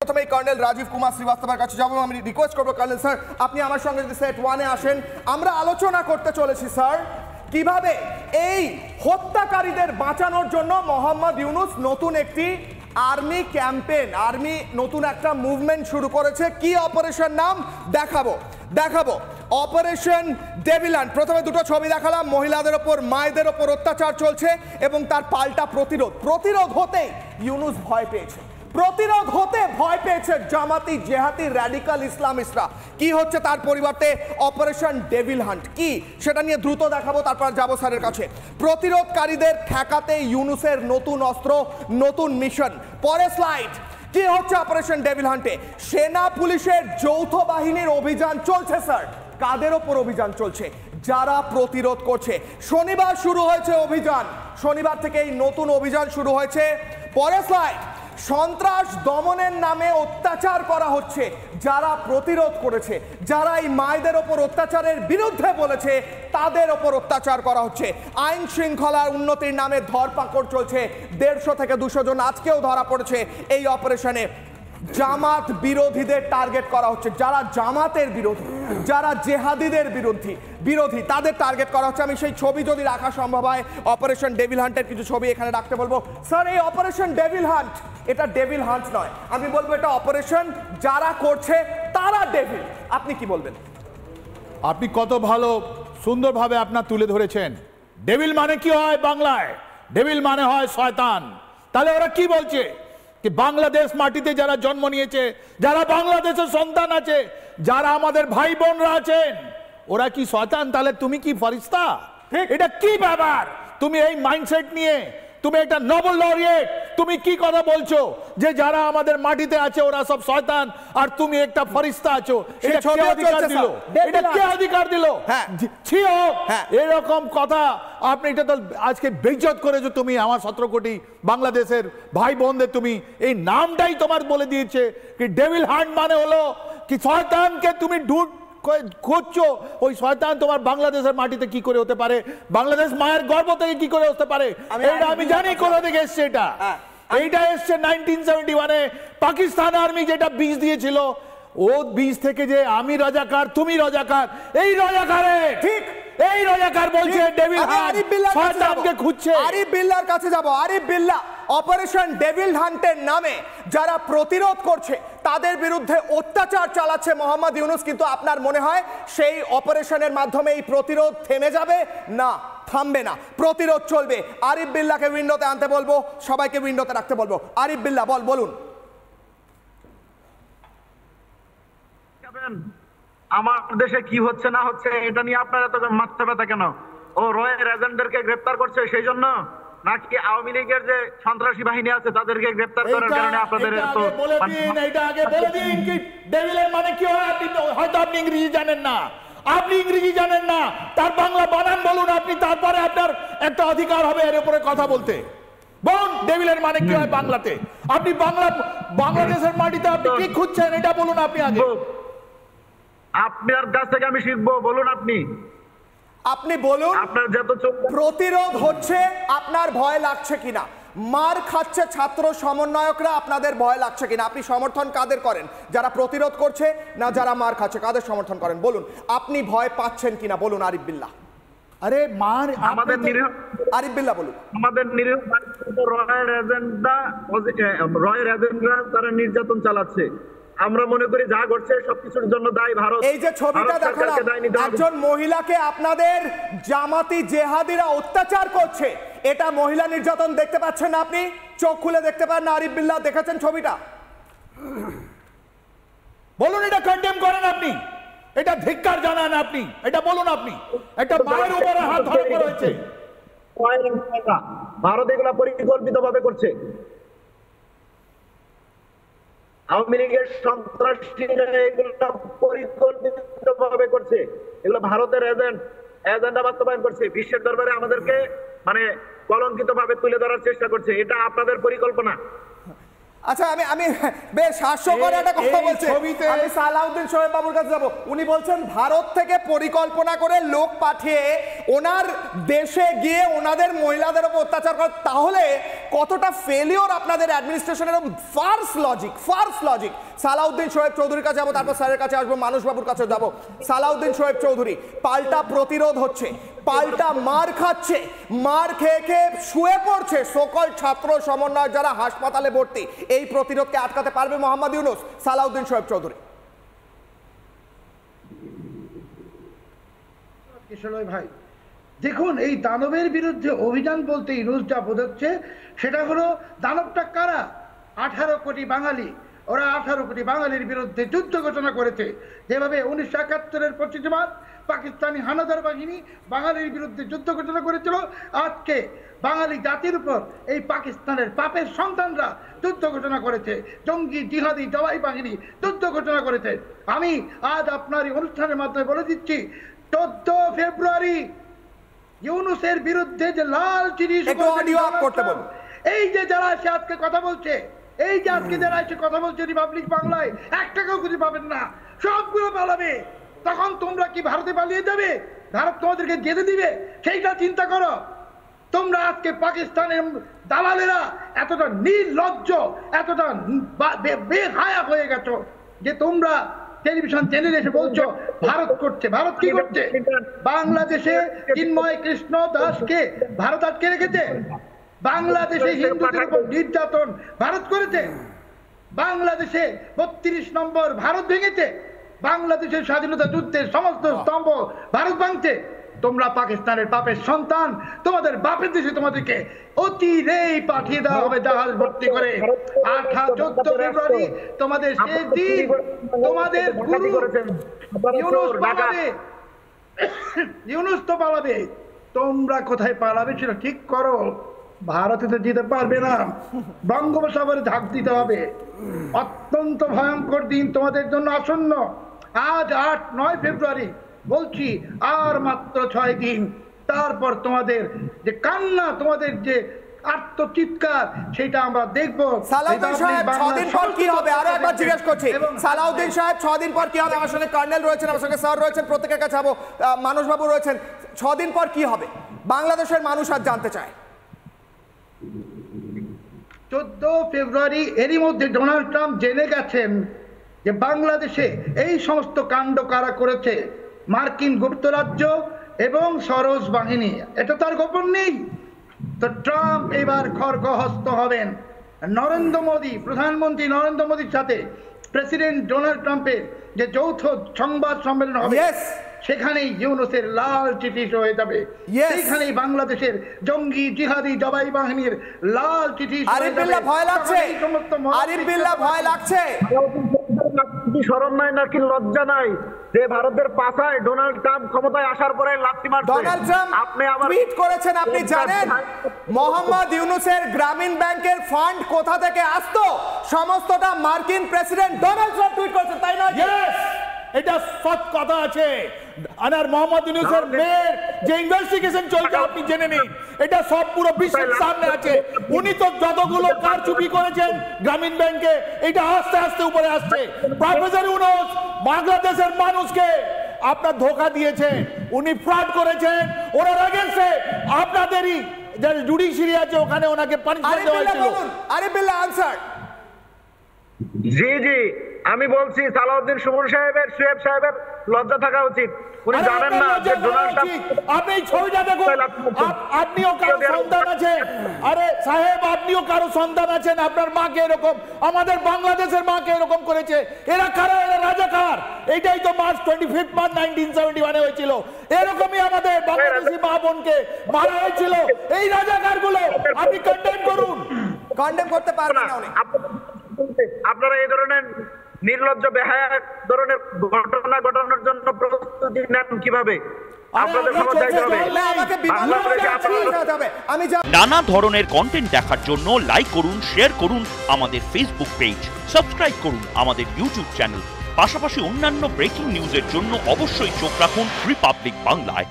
প্রথমেই কর্নেল রাজীব কুমার শ্রীবাস্তবের কাছে যাবো। আমি রিকোয়েস্ট করবো কর্নেল স্যার, আপনি আমার সঙ্গে যদি সেট 1-এ আসেন। আমরা আলোচনা করতে চলেছি স্যার কিভাবে এই হত্যাকারীদের বাঁচানোর জন্য মোহাম্মদ ইউনূস নতুন একটি আর্মি ক্যাম্পেইন, আর্মি নতুন একটা মুভমেন্ট শুরু করেছে। কি অপারেশন নাম দেখাবো অপারেশন ডেভিল হান্ট। প্রথমে দুটো ছবি দেখালাম, মহিলাদের ওপর মায়েদের ওপর অত্যাচার চলছে এবং তার পাল্টা প্রতিরোধ হতে ইউনূস ভয় পেয়েছে জামাতি জেহাদি র্যাডিক্যাল ইসলামিস্টরা। কি হচ্ছে তার পরিবর্তে অপারেশন ডেভিল হান্ট কি সেটা নিয়ে দ্রুত দেখাবো, তারপর যাবো স্যারের কাছে। প্রতিরোধকারীদের ঠেকাতে ইউনূসের নতুন অস্ত্র, নতুন মিশন। পরে স্লাইড। কি হচ্ছে অপারেশন ডেভিল হান্টে? সেনা পুলিশের যৌথ বাহিনীর অভিযান চলছে স্যার। কাদের ওপর অভিযান চলছে? যারা প্রতিরোধ করছে। শনিবার শুরু হয়েছে অভিযান, শনিবার থেকে এই নতুন অভিযান শুরু হয়েছে। পরে স্লাইড। সন্ত্রাস দমনের নামে অত্যাচার করা হচ্ছে, যারা প্রতিরোধ করেছে, যারা এই মায়েদের ওপর অত্যাচারের বিরুদ্ধে বলেছে, তাদের ওপর অত্যাচার করা হচ্ছে। আইন শৃঙ্খলার উন্নতির নামে ধরপাকড় চলছে, 150 থেকে 200 জন আজকেও ধরা পড়েছে এই অপারেশনে। জামাত বিরোধীদের টার্গেট করা হচ্ছে, যারা জামাতের বিরোধী, যারা জেহাদিদের বিরোধী তাদের টার্গেট করা হচ্ছে। আমি সেই ছবি যদি রাখা সম্ভব হয়, অপারেশন ডেভিল হান্টের কিছু ছবি এখানে রাখতে বলবো। স্যার এই অপারেশন ডেভিল হান্ট, এটা ডেভিল হান্ট নয়, আমি বলবো এটা অপারেশন যারা করছে তারা ডেভিল। আপনি কি বলবেন? আপনি কত ভালো সুন্দরভাবে আপনার তুলে ধরেছেন। ডেভিল মানে কি হয় বাংলায়? ডেভিল মানে হয় শয়তান। তাহলে ওরা কি বলছে? कि बांग्लादेश माटीते যারা জন্ম নিয়েছে, যারা বাংলাদেশের সন্তান আছে, যারা আমাদের ভাই বোনরা আছেন, ওরা কি শয়তান? তাহলে তুমি কি ফেরেশতা? এটা কি ব্যাপার? তুমি এই মাইন্ডসেট নিয়ে তুমি একটা নোবেল লরিয়েট, তুমি কি কথা বলছো যে যারা আমাদের মাটিতে আছে ওরা সব শয়তান আর তুমি একটা ফেরেশতা আছো? এটা কে অধিকার দিল? এটা কে অধিকার দিল? ছিও এরকম কথা আপনি এটা তো আজকে বেইজ্জত করেছো তুমি আমার 17 কোটি বাংলাদেশের ভাই বোনদের। তুমি এই নামটাই তোমার বলে দিয়েছে কি ডেভিল হান্ট মানে হলো কি শয়তানকে তুমি খুঁজছো। ওই শয়তান তোমার বাংলাদেশের মাটিতে কি করে হতে পারে? বাংলাদেশ মায়ের গর্ভ থেকে কি করে হতে পারে? এটা আমি জানি কোথা থেকে এসছে। এইটা এসছে 1971-এ পাকিস্তান আর্মি যেটা বীজ দিয়েছিল, ও বীজ থেকে যে আমি রাজাকার তুমি রাজাকার, এই রাজাকারে ঠিক এই রাজাকার বলছে ডেভিল হান্ট শয়তানকে খুঁজছে। আরিফ বিল্লাহর কাছে যাব। আরিফ বিল্লাহ, অপারেশন ডেভিল হান্টের নামে যারা প্রতিরোধ করছে তাদের বিরুদ্ধে অত্যাচার চালাচ্ছে মোহাম্মদ ইউনূস, কিন্তু আপনার মনে হয় সেই অপারেশনের মাধ্যমে এই প্রতিরোধ থেমে যাবে? না, থামবে না, প্রতিরোধ চলবে। আরিফ বিল্লাহকে উইন্ডোতে আনতে বলবো, সবাইকে উইন্ডোতে রাখতে বলবো। আরিফ বিল্লাহ বলুন। আমার দেশে কি হচ্ছে না হচ্ছে এটা নিয়ে আপনারা তো মাথা ব্যথা কেন? ও রয়ের এজেন্টদেরকে গ্রেফতার করছে সেই জন্য, নাকি আওয়ামী লীগের যে সন্ত্রাসী বাহিনী আছে তাদেরকে গ্রেফতার করার কারণে আপনাদের এত? এইটা আগে বলে দিন কি ডেভিলের মানে কি হয়? আপনি হয়তো আপনি ইংরেজি জানেন না, তার বাংলা বানান বলুন আপনি, তারপরে আপনার একটা অধিকার হবে এর উপরে কথা বলতে। বলুন ডেভিলের মানে কি হয় বাংলাতে? আপনি বাংলাদেশের মাটিতে আপনি কি খুঁজছেন এটা বলুন আপনি আগে। আপনার কাছ থেকে আমি শিখবো, বলুন আপনি বলুন। আপনার যত প্রতিরোধ হচ্ছে, আপনার ভয় লাগছে কিনা? মার খাচ্ছে ছাত্র সমন্বয়করা, আপনাদের ভয় লাগছে কিনা? আপনি সমর্থন কাদের করেন? যারা প্রতিরোধ করছে না যারা মার খাচ্ছে? কাদের সমর্থন করেন বলুন? আপনি ভয় পাচ্ছেন কিনা বলুন আরিফ বিল্লাহ। আরে মার আমাদের নিরীহ আরিফ বিল্লাহ বলুন। আমাদের নিরীহ রয়ের এজেন্টরা তারা নির্যাতন চালাচ্ছে। আমরা মনে করি যা ঘটছে সবকিছুর জন্য দায়ী ভারত। এই যে ছবিটা দেখালাম, একজন মহিলাকে আপনাদের জামাতি জেহাদিরা অত্যাচার করছে, এটা মহিলা নির্যাতন দেখতে পাচ্ছেন না? আপনি চোখ খুলে দেখতে পান না? আরিফ বিল্লাহ দেখেছেন ছবিটা? বলুন এটা কন্ডেম করেন আপনি, এটা ধিক্কার জানান আপনি, এটা বলুন আপনি। একটা মায়ের উপরে হাত ধরে করেছে ভারত, এগুলা পরিকল্পিতভাবে করছে। আওয়ামী লীগের সন্ত্রাসীরা এগুলো পরিকল্পিতভাবে করছে, এগুলো ভারতের এজেন্ডা বাস্তবায়ন করছে, বিশ্বের দরবারে আমাদেরকে মানে কলঙ্কিত ভাবে তুলে ধরার চেষ্টা করছে। এটা আপনাদের পরিকল্পনা। আচ্ছা আমি বেশ হাস্যকর একটা কথা বলছি, আমি সালাউদ্দিন শোয়েব বাবুর কাছে যাব। উনি বলছেন ভারত থেকে পরিকল্পনা করে লোক পাঠিয়ে ওনার দেশে গিয়ে ওনাদের মহিলাদের উপর অত্যাচার করে, তাহলে কতটা ফেলিওর আপনাদের অ্যাডমিনিস্ট্রেশনের। Farce logic. সালাউদ্দিন শোয়েব চৌধুরীর কাছে যাবো, তারপর স্যারের কাছে আসবো, মানুষ বাবুর কাছে যাবো। সালাউদ্দিন শোয়েব চৌধুরী, পাল্টা প্রতিরোধ হচ্ছে, পাল্টা মার খাচ্ছে, মার খেয়ে খেয়ে শুয়ে পড়ছে সকল ছাত্র সমন্বয় যারা হাসপাতালে ভর্তি। এই প্রতিরোধকে আটকাতে পারবে মোহাম্মদ ইউনূস? সালাউদ্দিন শোয়েব চৌধুরী। কিশোর ভাই দেখুন, এই দানবের বিরুদ্ধে অভিযান বলতে ইউনূস যা বোঝাচ্ছে সেটা হলো দানবটা কারা? 18 কোটি বাঙালি। ওরা 18 কোটি বাঙালির বিরুদ্ধে যুদ্ধ ঘোষণা করেছে। যেভাবে 1971-এর 25 মার্চ পাকিস্তানি হানাদার বাহিনী বাঙালির বিরুদ্ধে যুদ্ধ ঘোষণা করেছিল, আজকে বাঙালি জাতির উপর এই পাকিস্তানের পাপের সন্তানরা যুদ্ধ ঘোষণা করেছে, জঙ্গি জিহাদি জবাই বাহিনী যুদ্ধ ঘোষণা করেছে। আমি আজ আপনার এই অনুষ্ঠানের মাধ্যমে বলে দিচ্ছি, 14 ফেব্রুয়ারি ইউনূসের বিরুদ্ধে যে লাল চিঠি, এই যে যারা এসে আজকে কথা বলছে, এই যে আজকে যারা এসে কথা বলছে রিপাবলিক বাংলায়, 1 টাকাও খুঁজে পাবেন না, সবগুলো পালাবে। তখন তোমরা কি ভারতে পালিয়ে যাবে? ভারত তোমাদেরকে যেতে দিবে? সেইটা চিন্তা করো। তোমরা আজকে পাকিস্তানের দালালেরা এতটা নির্লজ্জ, এতটা বেহায়া হয়ে গেছো যে তোমরা টেলিভিশন চ্যানেলে এসে বলছো ভারত করছে। ভারত কি করছে? বাংলাদেশে চিন্ময় কৃষ্ণ দাসকে ভারত আটকে রেখেছে। বাংলাদেশে হিন্দুদের উপর নির্যাতন ভারত করেছে। বাংলাদেশে 32 নম্বর ভারত ভেঙেছে। বাংলাদেশের স্বাধীনতা যুদ্ধের সমস্ত স্তম্ভ ভারত ভাঙছে। তোমরা পাকিস্তানের পাপের সন্তান, তোমাদের বাপের দেশে তোমাদেরকে অতিরেই পাঠিয়ে দেওয়া হবে জাহাজ ভর্তি করে। 14 ফেব্রুয়ারি তোমাদের শেষ দিন। তোমাদের গুরু ইউনূস পালাবে, ইউনূস তো পালাবে। তোমরা কোথায় পালাবে সেটা ঠিক করো। ভারতে তো যেতে পারবে না, বঙ্গোপসাগরে ঝাঁপ দিতে হবে। অত্যন্ত ভয়ঙ্কর দিন তোমাদের জন্য আসন্ন। আজ 8-9 ফেব্রুয়ারি বলছি, আর মাত্র 6 দিন, তারপর তোমাদের যে কান্না, তোমাদের যে আত্মচিৎকার, সেটা আমরা দেখবো। সালাউদ্দিন সাহেব 6 দিন পর কি হবে? আরো একবার জিজ্ঞেস করছি, সালাউদ্দিন সাহেব 6 দিন পর কি হবে? আমার সঙ্গে কর্নেল রয়েছেন, আমার সঙ্গে স্যার রয়েছেন, প্রত্যেকের কাছে যাবো, মানুষ বাবু রয়েছেন। 6 দিন পর কি হবে বাংলাদেশের মানুষ আজ জানতে চায়। 14 ফেব্রুয়ারি এরই মধ্যে ডোনাল্ড ট্রাম্প জেনে গেছেন যে বাংলাদেশে এই সমস্ত কাণ্ড কারা করেছে, মার্কিন গুপ্তরাজ্য এবং সরোজ বাহিনী। এটা তার গোপন নেই। তো ট্রাম্প এবার খড়গহস্ত হবেন। নরেন্দ্র মোদী, প্রধানমন্ত্রী নরেন্দ্র মোদীর সাথে প্রেসিডেন্ট ডোনাল্ড ট্রাম্পের যে যৌথ সংবাদ সম্মেলন হবে, সেখানেই ইউনূসের লাল চিঠি হয়ে যাবে। সেখানেই বাংলাদেশের জঙ্গি জিহাদি জবাই বাহিনীর লাল চিঠি। আরিফ বিল্লাহ ভয় লাগছে? আরিফ বিল্লাহ ভয় লাগছে? শরম নাই নাকি লজ্জা নাই যে ভারতের পাছায় ডোনাল্ড ট্রাম্প ক্ষমতায় আসার পরে লাথি মারছে? ডোনাল্ড ট্রাম্প আপনি আবার টুইট করেছেন, আপনি জানেন মোহাম্মদ ইউনূসের গ্রামীণ ব্যাংকের ফান্ড কোথা থেকে আসতো? সমস্তটা মার্কিন প্রেসিডেন্ট ডোনাল্ড ট্রাম্প টুইট করেছেন, তাই নয়? এটা সৎ কথা আছে। আর মোহাম্মদ ইউনূসের মেয়ের যে ইনভেস্টিগেশন চলছে আপনি জেনে নিন, এটা সব পুরো বিশ্বের সামনে আছে। উনি তো যতগুলো কারচুপি করেছেন গ্রামীণ ব্যাংকে, এটা আস্তে আস্তে উপরে আসছে। প্রফেসর ইউনূস বাংলাদেশের মানুষকে আপনার ধোঁকা দিয়েছেন, উনি ফ্রড করেছেন। ওনার এগেইনস্টে আপনাদেরই যে জুডিশিয়ারি আছে ওখানে ওনাকে পানিশমেন্ট দেওয়া হয়েছিল। আরিফ বিল্লাহ আনসার। জি জি, আমি বলছি সালাউদ্দিন সুমন সাহেবের, শোয়েব সাহেবের লজ্জা থাকা উচিত। উনি জানেন না যে ডোনাল্ড ট্রাম্প। আপনি ছবিটা দেখুন, আপনিও কারো সন্তান আছেন। আরে সাহেব, আপনিও কারো সন্তান আছেন। আপনার মাকে এরকম, আমাদের বাংলাদেশের মাকে এরকম করেছে। এরা কারা? এরা রাজাকার। এইটাই তো মার্চ 25 মার্চ 1971 হয়েছিল। এরকমই আমাদের বাংলাদেশি মা বোনকে মারা হয়েছিল এই রাজাকারগুলো। আপনি কন্ডেম করুন। কন্ডেম করতে পারবেন না উনি। আপনারা এই ধরনের নির্লজ্জ বেহায়া ধরনের ঘটনা ঘটানোর জন্য প্রস্তুতি নেন কিভাবে? আপনাদের খবর দেখতে হবে। নানা ধরনের কন্টেন্ট দেখার জন্য লাইক করুন, শেয়ার করুন আমাদের ফেসবুক পেজ, সাবস্ক্রাইব করুন আমাদের ইউটিউব চ্যানেল। পাশাপাশি অন্যান্য ব্রেকিং নিউজের জন্য অবশ্যই চোখ রাখুন রিপাবলিক বাংলায়।